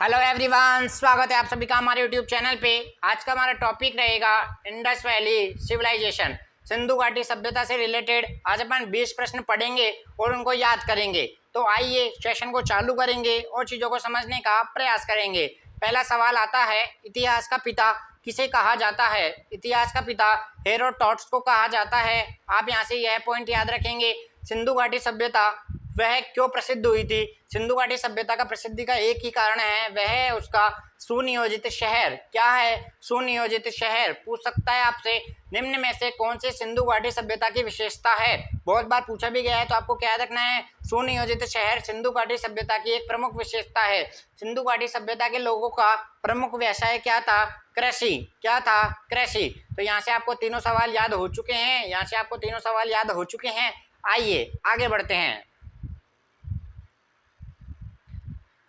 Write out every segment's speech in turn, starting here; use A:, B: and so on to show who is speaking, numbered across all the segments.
A: Hello everyone, स्वागत है आप सभी का हमारे यूट्यूब चैनल पे। आज का हमारा टॉपिक रहेगा इंडस वैली सिविलाइजेशन, सिंधु घाटी सभ्यता से रिलेटेड। आज अपन 20 प्रश्न पढ़ेंगे और उनको याद करेंगे। तो आइए सेशन को चालू करेंगे और चीज़ों को समझने का प्रयास करेंगे। पहला सवाल आता है, इतिहास का पिता किसे कहा जाता है? इतिहास का पिता हेरोडोटस को कहा जाता है। आप यहाँ से यह पॉइंट याद रखेंगे। सिंधु घाटी सभ्यता वह क्यों प्रसिद्ध हुई थी? सिंधु घाटी सभ्यता का प्रसिद्धि का एक ही कारण है, वह है उसका सुनियोजित शहर। क्या है सुनियोजित शहर? पूछ सकता है आपसे, निम्न में से कौन से सिंधु घाटी सभ्यता की विशेषता है? बहुत बार पूछा भी गया है, तो आपको क्या याद रखना है, सुनियोजित शहर सिंधु घाटी सभ्यता की एक प्रमुख विशेषता है। सिंधु घाटी सभ्यता के लोगों का प्रमुख व्यवसाय क्या था? कृषि। क्या था? कृषि। तो यहाँ से आपको तीनों सवाल याद हो चुके हैं। यहाँ से आपको तीनों सवाल याद हो चुके हैं। आइए आगे बढ़ते हैं।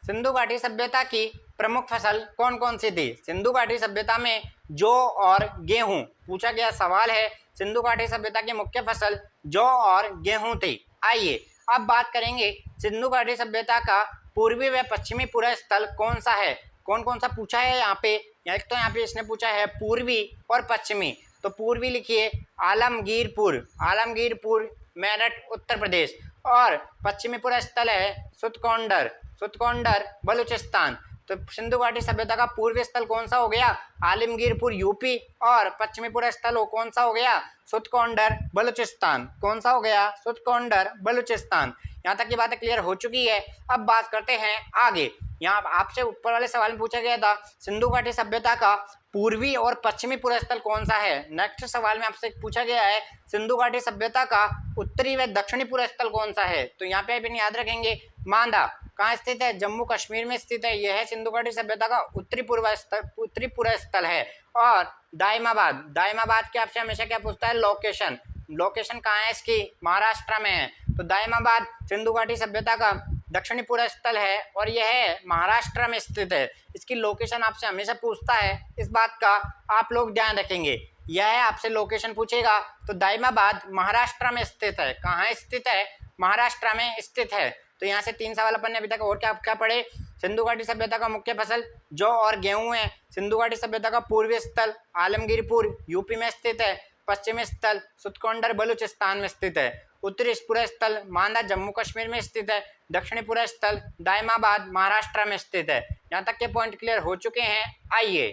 A: सिंधु घाटी सभ्यता की प्रमुख फसल कौन कौन सी थी? सिंधु घाटी सभ्यता में जौ और गेहूं पूछा गया सवाल है। सिंधु घाटी सभ्यता की मुख्य फसल जौ और गेहूं थी। आइए अब बात करेंगे सिंधु घाटी सभ्यता का पूर्वी व पश्चिमी पूरा स्थल कौन सा है? कौन कौन सा पूछा है यहाँ पे? एक तो यहाँ पे इसने पूछा है पूर्वी और पश्चिमी। तो पूर्वी लिखिए आलमगीरपुर, आलमगीरपुर मेरठ उत्तर प्रदेश। और पश्चिमी पूरा स्थल है सुतकोंडर, सुतकोंडर बलूचिस्तान। तो सिंधु घाटी सभ्यता का पूर्वी स्थल कौन सा हो गया? आलमगीरपुर यूपी। और पश्चिमी पूरा स्थल कौन सा हो गया? सुतकोंडर बलूचिस्तान। कौन सा हो गया? सुतकोंडर बलूचिस्तान। यहाँ तक की बातें क्लियर हो चुकी है। अब बात करते हैं आगे। यहाँ आपसे ऊपर वाले सवाल में पूछा गया था सिंधु घाटी सभ्यता का पूर्वी और पश्चिमी पूरा स्थल कौन सा है। नेक्स्ट सवाल में आपसे पूछा गया है सिंधु घाटी सभ्यता का उत्तरी व दक्षिणी पूरा स्थल कौन सा है। तो यहाँ पे अपन याद रखेंगे मांदा कहाँ स्थित है? जम्मू कश्मीर में स्थित है। यह है सिंधु घाटी सभ्यता का उत्तरी पूरा स्थल है। और दाइमाबाद, दाइमाबाद के आपसे हमेशा क्या पूछता है? लोकेशन। लोकेशन कहाँ है इसकी? महाराष्ट्र में है। तो दाइमाबाद सिंधु घाटी सभ्यता का दक्षिणी पूरा स्थल है और यह महाराष्ट्र में स्थित है। इसकी लोकेशन आपसे हमेशा पूछता है, इस बात का आप लोग ध्यान रखेंगे। यह आपसे लोकेशन पूछेगा तो दाइमाबाद महाराष्ट्र में स्थित है। कहाँ स्थित है? महाराष्ट्र में स्थित है। तो यहाँ से 3 सवाल अपन ने अभी तक और क्या क्या पढ़े? सिंधु घाटी सभ्यता का मुख्य फसल जौ और गेहूं है। सिंधु घाटी सभ्यता का पूर्वी स्थल आलमगीरपुर यूपी में स्थित है। पश्चिमी स्थल सुतकोंडर बलूचिस्तान में स्थित है। उत्तरी पूरा स्थल मांदा जम्मू कश्मीर में स्थित है। दक्षिणी पूरा स्थल दाइमाबाद महाराष्ट्र में स्थित है। यहाँ तक के पॉइंट क्लियर हो चुके हैं। आइए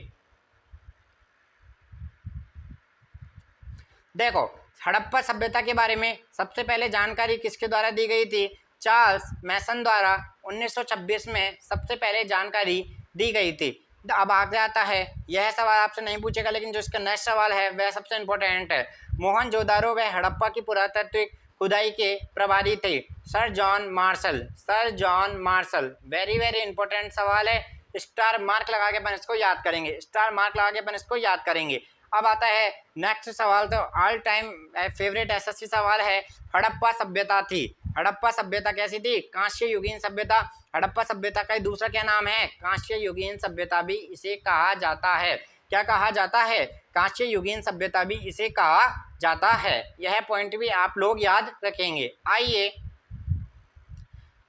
A: देखो, हड़प्पा सभ्यता के बारे में सबसे पहले जानकारी किसके द्वारा दी गई थी? चार्ल्स मैसन द्वारा 1926 में सबसे पहले जानकारी दी गई थी। अब आगे आता है, यह सवाल आपसे नहीं पूछेगा, लेकिन जो इसका नेक्स्ट सवाल है वह सबसे इंपॉर्टेंट है। मोहनजोदारो व हड़प्पा की पुरातात्विक खुदाई के प्रभारी थे sir John Marshall, sir John Marshall. Very very important सवाल है। स्टार मार्क लगा के अपन इसको याद करेंगे, स्टार मार्क लगा के अपन इसको याद करेंगे। अब आता है नेक्स्ट सवाल, तो ऑल टाइम फेवरेट एसएससी सवाल है, हड़प्पा सभ्यता थी। हड़प्पा सभ्यता कैसी थी? कांस्य युगीन सभ्यता। हड़प्पा सभ्यता का दूसरा क्या नाम है? कांस्य युगीन सभ्यता भी इसे कहा जाता है। क्या कहा जाता है? कांस्य युगीन सभ्यता भी इसे कहा जाता है। यह पॉइंट भी आप लोग याद रखेंगे। आइए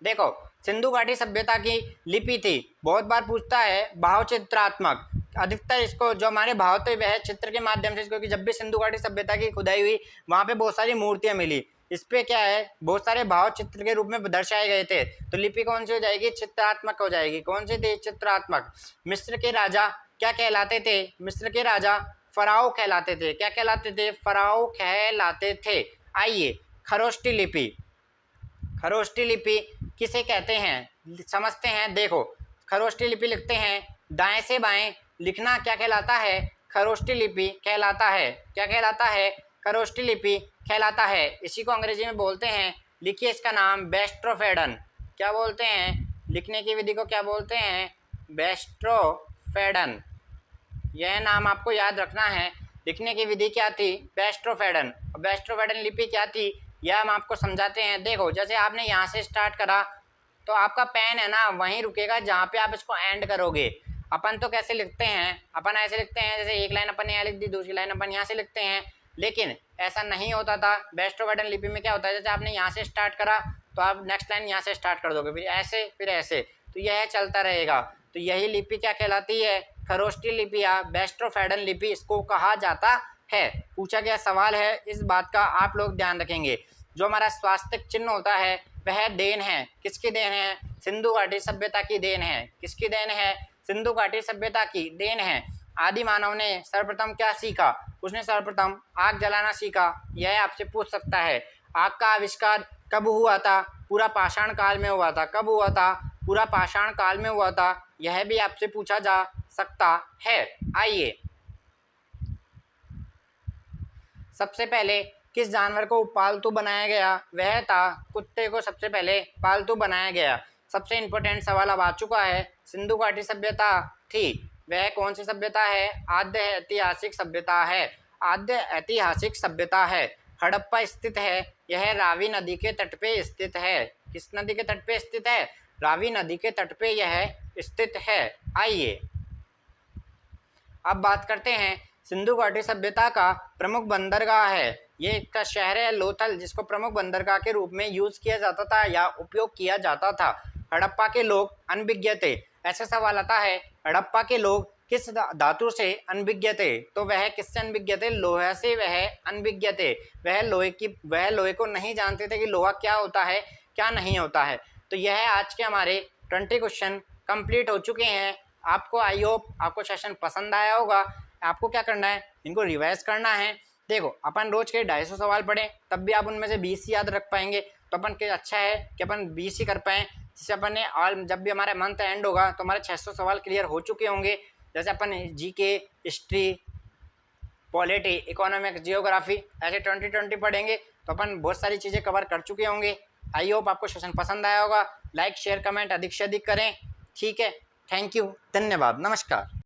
A: देखो, सिंधु घाटी सभ्यता की लिपि थी, बहुत बार पूछता है भावचित्रात्मक। अधिकतर इसको जो हमारे भाव थे वह चित्र के माध्यम से, क्योंकि जब भी सिंधु घाटी सभ्यता की खुदाई हुई वहाँ पे बहुत सारी मूर्तियाँ मिली, इस पे क्या है, बहुत सारे भाव चित्र के रूप में दर्शाए गए थे। तो लिपि कौन सी हो जाएगी? चित्रात्मक हो जाएगी। कौन सी थी? चित्रात्मक। मिस्र के राजा क्या कहलाते थे? मिस्र के राजा फराओ कहलाते थे। क्या कहलाते थे? फराओ कहलाते थे। आइए खरोष्टी लिपि, खरोष्टी लिपि किसे कहते हैं समझते हैं। देखो, खरोष्टी लिपि लिखते हैं दाएं से बाएं लिखना क्या कहलाता है? खरोष्टी लिपि कहलाता है। क्या कहलाता है? खरोष्टी लिपि कहलाता है। इसी को अंग्रेजी में बोलते हैं, लिखिए इसका नाम बेस्ट्रोफेडन। क्या बोलते हैं? लिखने की विधि को क्या बोलते हैं? बेस्ट्रोफेडन। यह नाम आपको याद रखना है। लिखने की विधि क्या थी? बेस्ट्रोफेडन। बेस्ट्रोफेडन लिपि क्या थी यह हम आपको समझाते हैं। देखो, जैसे आपने यहाँ से स्टार्ट करा तो आपका पेन है ना वहीं रुकेगा जहाँ पे आप इसको एंड करोगे। अपन तो कैसे लिखते हैं? अपन ऐसे लिखते हैं, जैसे एक लाइन अपन यहाँ लिख दी, दूसरी लाइन अपन यहाँ से लिखते हैं, लेकिन ऐसा नहीं होता था। बेस्ट्रोफेडन लिपि में क्या होता है, जैसे आपने यहाँ से स्टार्ट करा तो आप नेक्स्ट लाइन यहाँ से स्टार्ट कर दोगे, फिर ऐसे फिर ऐसे। तो यह चलता रहेगा। तो यही लिपि क्या कहलाती है? खरोष्टी लिपि या बेस्टोफेडन लिपि इसको कहा जाता है। पूछा गया सवाल है, इस बात का आप लोग ध्यान रखेंगे। जो हमारा स्वास्तिक चिन्ह होता है वह देन है, किसकी देन है? सिंधु घाटी सभ्यता की देन है। किसकी देन है? सिंधु घाटी सभ्यता की देन है। आदि मानव ने सर्वप्रथम क्या सीखा? उसने सर्वप्रथम आग जलाना सीखा। यह आपसे पूछ सकता है। आग का आविष्कार कब हुआ था? पूरा पाषाण काल में हुआ था। कब हुआ था? पूरा पाषाण काल में हुआ था। यह भी आपसे पूछा जा सकता है। आइए, सबसे पहले किस जानवर को पालतू बनाया गया? वह था कुत्ते को सबसे पहले पालतू बनाया गया। सबसे इम्पोर्टेंट सवाल अब आ चुका है। सिंधु घाटी सभ्यता थी, वह कौन सी सभ्यता है? आद्य ऐतिहासिक सभ्यता है। आद्य ऐतिहासिक सभ्यता है। हड़प्पा स्थित है, यह रावी नदी के तट पे स्थित है। किस नदी के तट पे स्थित है? रावी नदी के तट पे यह स्थित है। आइए, अब बात करते हैं सिंधु घाटी सभ्यता का प्रमुख बंदरगाह है। ये इसका शहर है लोथल, जिसको प्रमुख बंदरगाह के रूप में यूज किया जाता था या उपयोग किया जाता था। हड़प्पा के लोग अनभिज्ञ थे। ऐसा सवाल आता है, हड़प्पा के लोग किस धातु से अनभिज्ञ थे? तो वह किससे अनभिज्ञ थे? लोहा से वह अनभिज्ञ थे। वह लोहे को नहीं जानते थे कि लोहा क्या होता है, क्या नहीं होता है। तो यह आज के हमारे 20 क्वेश्चन कंप्लीट हो चुके हैं। आपको आई होप आपको सेशन पसंद आया होगा। आपको क्या करना है? इनको रिवाइज करना है। देखो, अपन रोज के 250 सवाल पढ़ें तब भी आप उनमें से 20 याद रख पाएंगे, तो अपन के अच्छा है कि अपन 20 ही कर पाएँ, जिससे अपन ने और जब भी हमारा मंथ एंड होगा तो हमारे 600 सवाल क्लियर हो चुके होंगे। जैसे अपन GK, history, polity, economics, geography ऐसे 20 पढ़ेंगे तो अपन बहुत सारी चीज़ें कवर कर चुके होंगे। आई होप आपको सेशन पसंद आया होगा। लाइक, शेयर, कमेंट अधिक से अधिक करें। ठीक है, थैंक यू, धन्यवाद, नमस्कार।